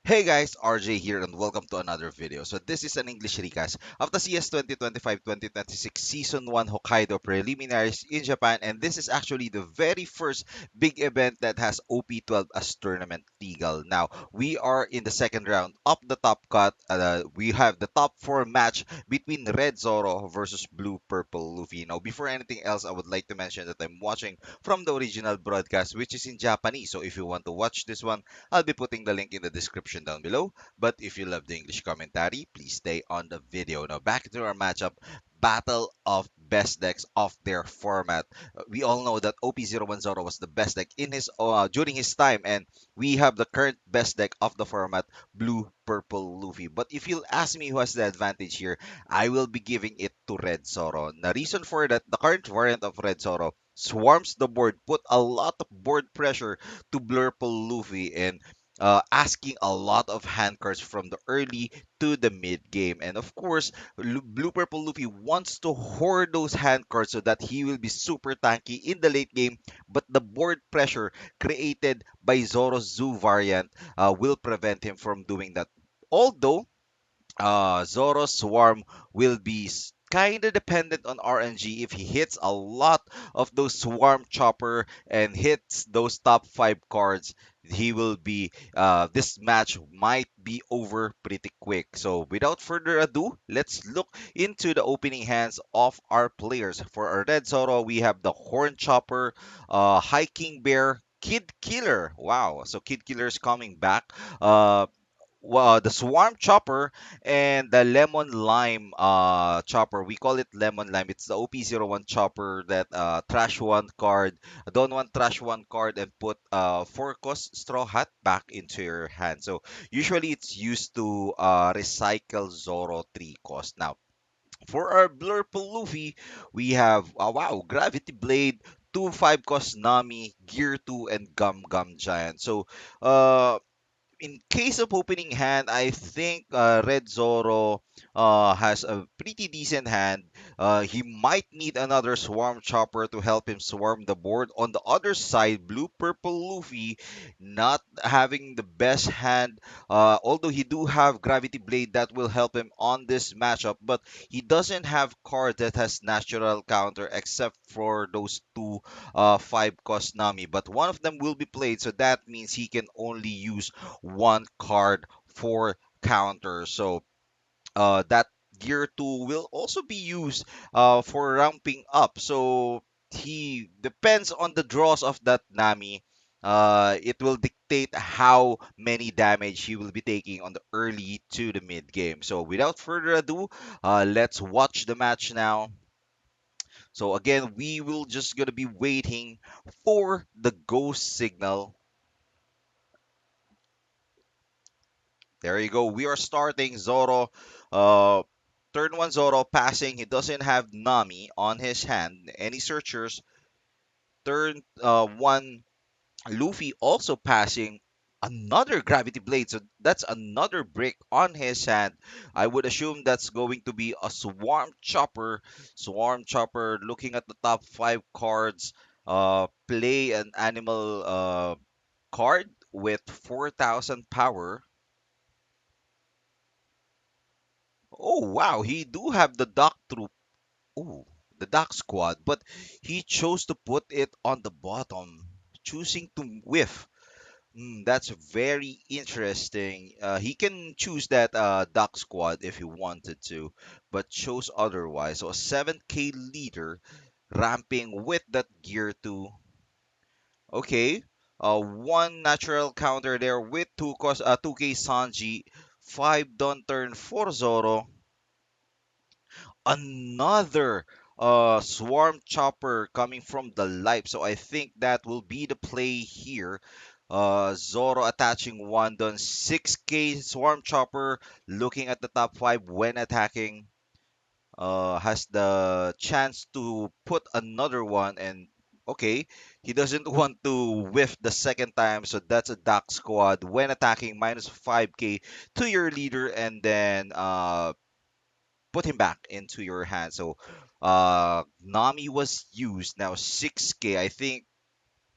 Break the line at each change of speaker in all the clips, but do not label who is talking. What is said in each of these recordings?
Hey guys, RJ here and welcome to another video. So this is an English recast of the CS 2025-2026 Season 1 Hokkaido Preliminaries in Japan, and this is actually the very first big event that has OP12 as tournament legal. Now, we are in the second round of the top cut. We have the top 4 match between Red Zoro versus Blue Purple Luffy. Now, before anything else, I would like to mention that I'm watching from the original broadcast, which is in Japanese. So if you want to watch this one, I'll be putting the link in the description down below. But if you love the English commentary, please stay on the video. Now back to our matchup. Battle of best decks of their format. We all know that OP01 Zoro was the best deck in his during his time, and we have the current best deck of the format, Blue Purple Luffy. But if you'll ask me who has the advantage here, I will be giving it to Red Zoro. The reason for that, the current variant of Red Zoro swarms the board, put a lot of board pressure to Blurple Luffy, and asking a lot of hand cards from the early to the mid game. And of course, Blue Purple Luffy wants to hoard those hand cards so that he will be super tanky in the late game. But the board pressure created by Zoro's Zoo variant will prevent him from doing that. Although Zoro's Swarm will be kind of dependent on RNG. If he hits a lot of those Swarm Chopper and hits those top 5 cards, he will be, this match might be over pretty quick. So without further ado, let's look into the opening hands of our players. For our Red Zoro, we have the Horn Chopper, Hiking Bear, Kid Killer. Wow, so Kid Killer is coming back. The swarm chopper and the lemon lime chopper. We call it lemon lime. It's the OP01 chopper that trash one card, don't want trash one card and put 4 cost straw hat back into your hand. So usually it's used to recycle Zoro 3 cost. Now for our Blurple Luffy, we have wow, Gravity Blade, 2 5 cost Nami, Gear 2, and Gum Gum Giant. So in case of opening hand, I think Red Zoro has a pretty decent hand. He might need another Swarm Chopper to help him swarm the board. On the other side, Blue Purple Luffy not having the best hand, although he do have Gravity Blade that will help him on this matchup, but he doesn't have card that has natural counter except for those two 5 cost Nami. But one of them will be played, so that means he can only use one card for counter. So that gear 2 will also be used for ramping up. So he depends on the draws of that Nami. It will dictate how many damage he will be taking on the early to the mid game. So without further ado, let's watch the match now. So again, we will just gonna be waiting for the ghost signal. There you go. We are starting Zoro. Uh, turn one Zoro passing. He doesn't have Nami on his hand. Any searchers? Turn one Luffy also passing another Gravity Blade. So that's another brick on his hand. I would assume that's going to be a Swarm Chopper. Swarm Chopper looking at the top 5 cards. Play an animal card with 4,000 power. Oh wow, he do have the Dock Troop. Oh, the Dock Squad, but he chose to put it on the bottom, choosing to whiff. That's very interesting. He can choose that Dock Squad if he wanted to, but chose otherwise. So a 7K leader ramping with that gear to okay. One natural counter there with 2K Sanji, 5 Don turn for Zoro, another swarm chopper coming from the life. So I think that will be the play here. Zoro attaching one done 6K swarm chopper, looking at the top 5 when attacking. Has the chance to put another one, and okay, he doesn't want to whiff the second time, so that's a Dock Squad when attacking minus 5K to your leader, and then put him back into your hand. So Nami was used. Now 6K. I think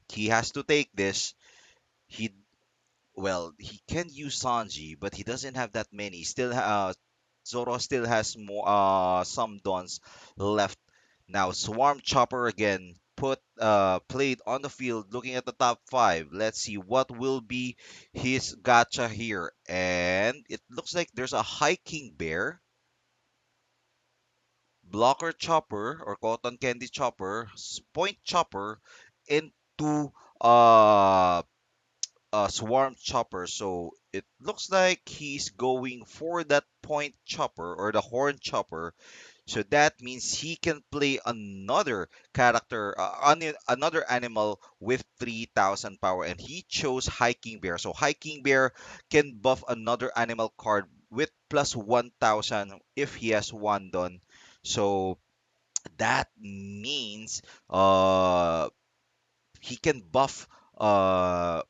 he has to take this. He well, he can use Sanji, but he doesn't have that many. Zoro still has more some dons left. Now Swarm Chopper again played on the field looking at the top five. Let's see what will be his gacha here. And it looks like there's a hiking bear, blocker chopper or cotton candy chopper, point chopper, and two uh swarm chopper. So it looks like he's going for that point chopper or the horn chopper. So that means he can play another character, another animal with 3,000 power, and he chose hiking bear. So hiking bear can buff another animal card with plus 1,000 if he has one done. So that means he can buff uh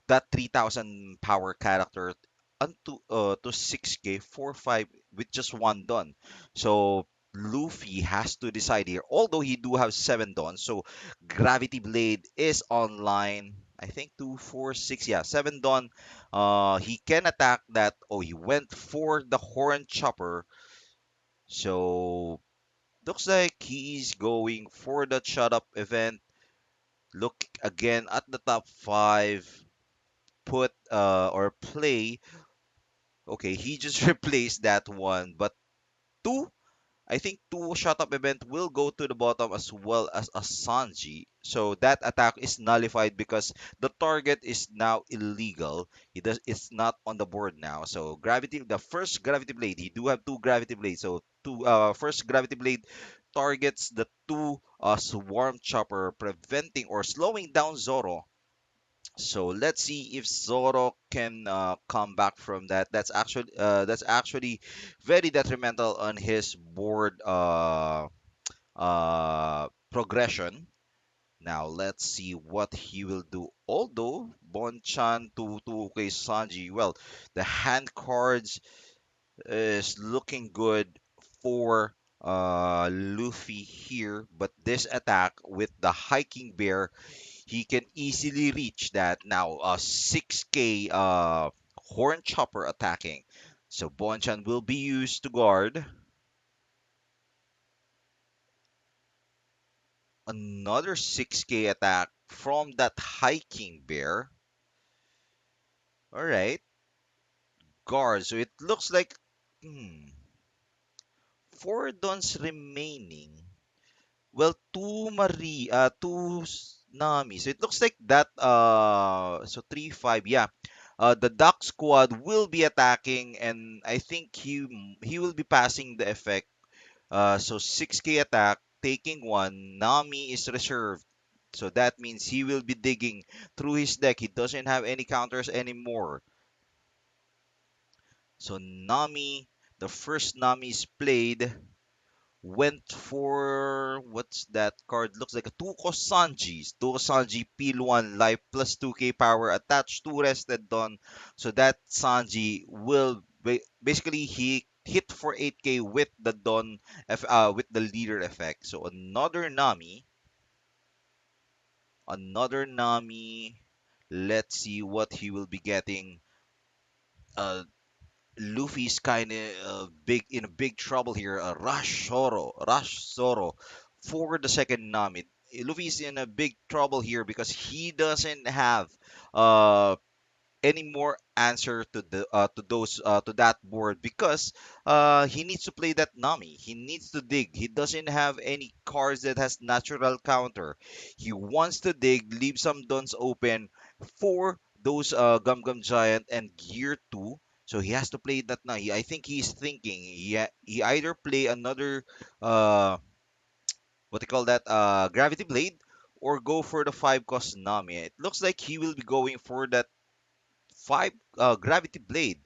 that 3,000 power character onto to 6k 4-5 with just one done. So Luffy has to decide here. Although he do have 7 dons, so Gravity Blade is online. I think 2, 4, 6, yeah, 7 don. He can attack that. Oh, he went for the Horn Chopper. So looks like he's going for the shut up event. Look again at the top five. Put or play. Okay, he just replaced that one, but two. I think two shut up event will go to the bottom as well as a Sanji. So that attack is nullified because the target is now illegal. It's not on the board now. So the first gravity blade, he do have two gravity blades. So first gravity blade targets the two swarm chopper, preventing or slowing down Zoro. So let's see if Zoro can come back from that. That's actually very detrimental on his board progression. Now let's see what he will do. Although Bonchan to okay Sanji, well, the hand cards is looking good for Luffy here, but this attack with the hiking bear, he can easily reach that. Now 6k horn chopper attacking, so Bonchan will be used to guard. Another 6k attack from that hiking bear. All right, guard. So it looks like four dons remaining. Well, Nami. So it looks like that. So 3-5. Yeah. The Duck Squad will be attacking, and I think he will be passing the effect. So 6k attack, taking one. Nami is reserved. So that means he will be digging through his deck. He doesn't have any counters anymore. So Nami, the first Nami is played, went for what's that card? Looks like a Tuko Sanji. Tuko Sanji peel 1 life plus 2k power attached to rested Dawn. So that Sanji will basically he hit for 8k with the with the leader effect. So another Nami. Let's see what he will be getting. Uh, Luffy's kind of big in a big trouble here. Rush Zoro for the second Nami. Luffy's in a big trouble here because he doesn't have uh any more answer to that board because he needs to play that Nami. He needs to dig. He doesn't have any cards that has natural counter. He wants to dig, leave some dons open for those Gum Gum Giant and Gear 2. So he has to play that now. I think he's thinking he either play another uh what they call that Gravity Blade or go for the 5 cost Nami. It looks like he will be going for that 5 Gravity Blade,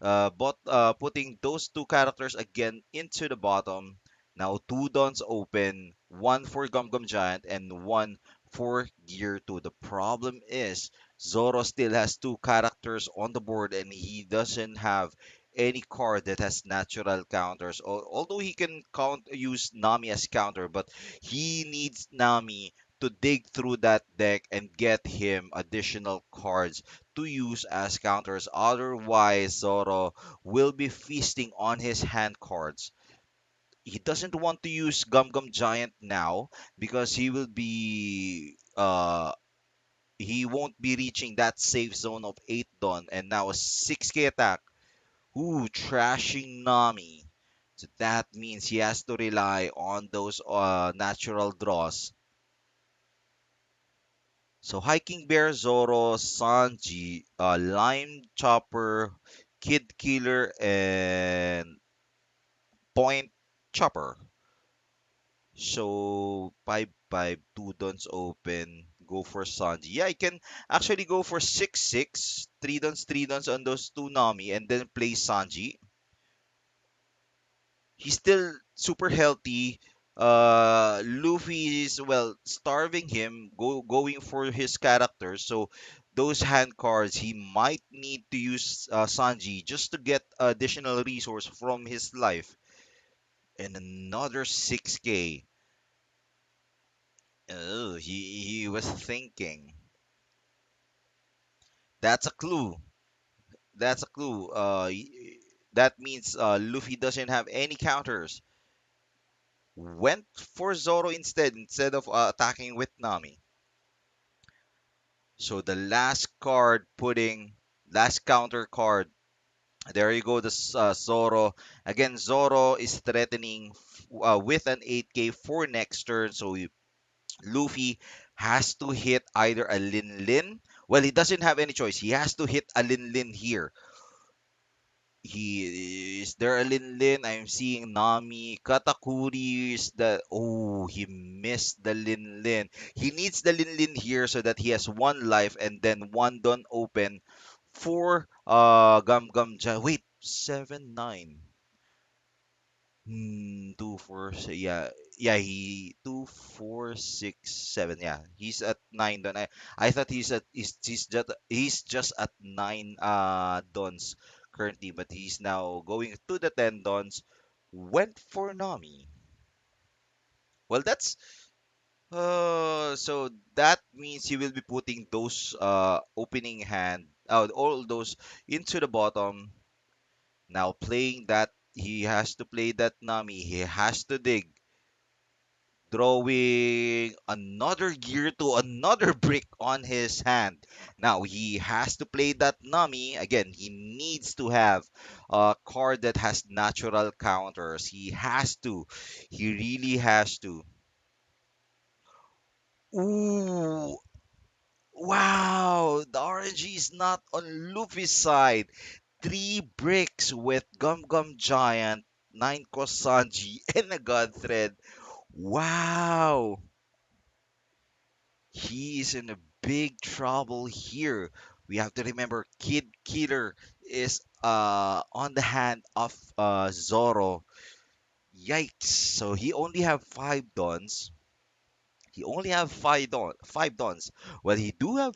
but putting those two characters again into the bottom. Now two dons open, one for Gum Gum Giant and one for Gear 2. The problem is Zoro still has two characters on the board and he doesn't have any card that has natural counters. Although he can use Nami as counter, but he needs Nami to dig through that deck and get him additional cards to use as counters. Otherwise, Zoro will be feasting on his hand cards. He doesn't want to use Gum Gum Giant now because he won't be reaching that safe zone of 8 Don and now a 6k attack. Ooh, trashing Nami. So that means he has to rely on those natural draws. So Hiking Bear, Zoro, Sanji, Lime Chopper, Kid Killer, and Point Chopper. So 5-5, two dons open. Go for Sanji. Yeah, I can actually go for 6-6, three dons on those two Nami, and then play Sanji. He's still super healthy. Luffy is well starving him, going for his character. So those hand cards, he might need to use Sanji just to get additional resource from his life. And another 6k. Oh, he was thinking. That's a clue. That's a clue. That means Luffy doesn't have any counters. Went for Zoro instead of attacking with Nami. So the last counter card. There you go, the Zoro. Again, Zoro is threatening with an 8k for next turn. So Luffy has to hit either a Lin Lin. Well, he doesn't have any choice. He has to hit a Lin Lin here. He is there a Lin Lin? I'm seeing Nami. Katakuri is the he missed the Lin Lin. He needs the Lin Lin here so that he has one life and then one done open for Gum Gum Wait, 7-9. 2 4 6 yeah, he 2 4 6 7, yeah, he's at 9 done. I thought he's just at 9 dons currently, but he's now going to the 10 dons. Went for Nami. Well, that's so that means he will be putting those opening hand out all those into the bottom. Now playing that, he has to play that Nami, he has to dig, throwing another gear to another brick on his hand. Now he has to play that Nami. Again, he needs to have a card that has natural counters. He has to. He really has to. Ooh, wow. The RNG is not on Luffy's side. Three bricks with Gum Gum Giant, 9 Kosanji, and a God Thread. Wow. He is in a big trouble here. We have to remember Kid Killer is on the hand of Zoro. Yikes. So he only have 5 dons. He only have five dons. Well, he do have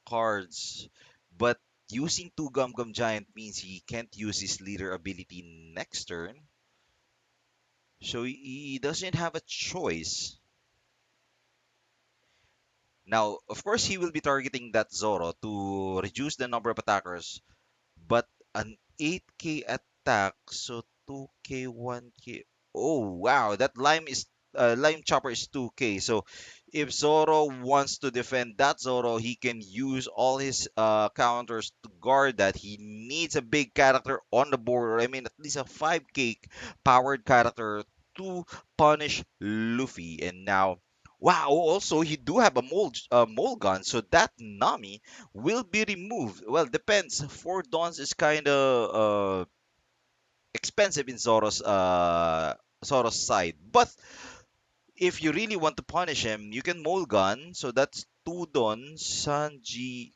cards, but using two Gum Gum Giant means he can't use his leader ability next turn. So he doesn't have a choice. Now, of course, he will be targeting that Zoro to reduce the number of attackers, but an 8k attack, so 2k, 1k. Oh, wow, that Lime Chopper is 2k. So if Zoro wants to defend that Zoro, he can use all his counters to guard that. He needs a big character on the board, or I mean, at least a 5k powered character to punish Luffy. And now, wow, also he do have a mole gun, so that Nami will be removed. Well, depends. 4 dons is kind of expensive in Zoro's side, but if you really want to punish him, you can Mulligan. So that's 2 dons. Sanji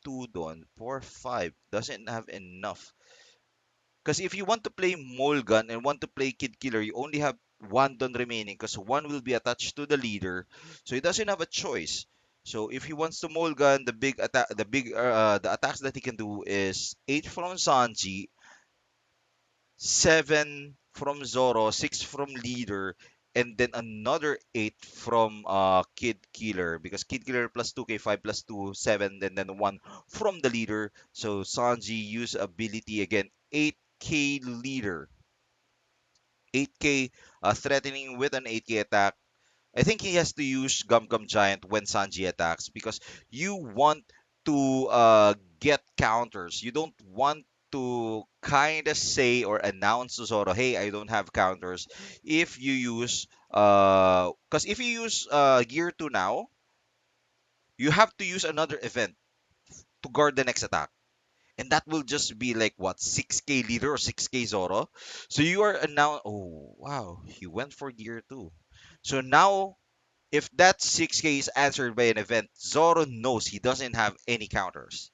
2 don for 5 doesn't have enough. Because if you want to play Mulligan and want to play Kid Killer, you only have 1 don remaining because one will be attached to the leader, so he doesn't have a choice. So if he wants to Mulligan, the attacks that he can do is 8 from Sanji, 7 from Zoro, 6 from leader, and then another 8 from Kid Killer, because Kid Killer plus 2k, 5 plus 2 7, and then 1 from the leader. So Sanji use ability again, 8k leader, 8k threatening with an 8k attack. I think he has to use Gum Gum Giant when Sanji attacks, because you want to get counters. You don't want to kind of say or announce to Zoro, "Hey, I don't have counters." If you use because if you use Gear 2 now, you have to use another event to guard the next attack. And that will just be like what, 6k leader or 6k Zoro. So you are now, oh wow, he went for Gear 2. So now if that 6k is answered by an event, Zoro knows he doesn't have any counters.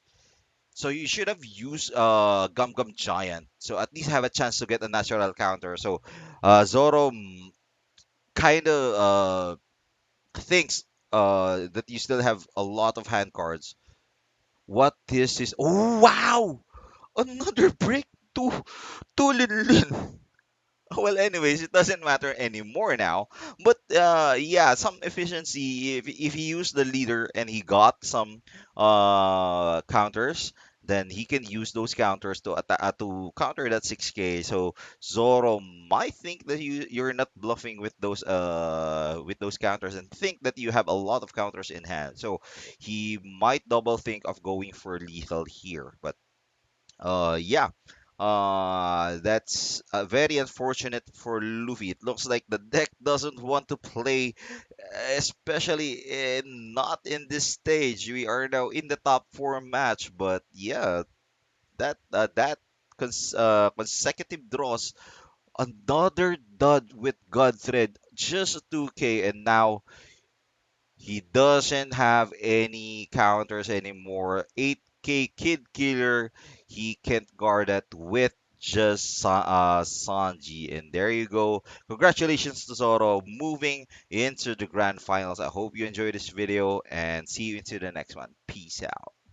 So you should have used Gum Gum Giant. So at least have a chance to get a natural counter. So Zoro kind of thinks that you still have a lot of hand cards. What this is? Oh wow! Another break to Lin Lin. Well, anyways, it doesn't matter anymore now. But yeah, some efficiency. If he used the leader and he got some counters, then he can use those counters to to counter that 6k. So Zoro might think that you're not bluffing with those counters, and think that you have a lot of counters in hand. So he might double think of going for lethal here. But yeah. That's very unfortunate for Luffy. It looks like the deck doesn't want to play, especially not in this stage. We are now in the top four match, but yeah, that consecutive draws, another dud with God Thread, just a 2k, and now he doesn't have any counters anymore. 8k Kid Killer, he can't guard that with just Sanji. And there you go. Congratulations to Zoro moving into the grand finals. I hope you enjoyed this video and see you into the next one. Peace out.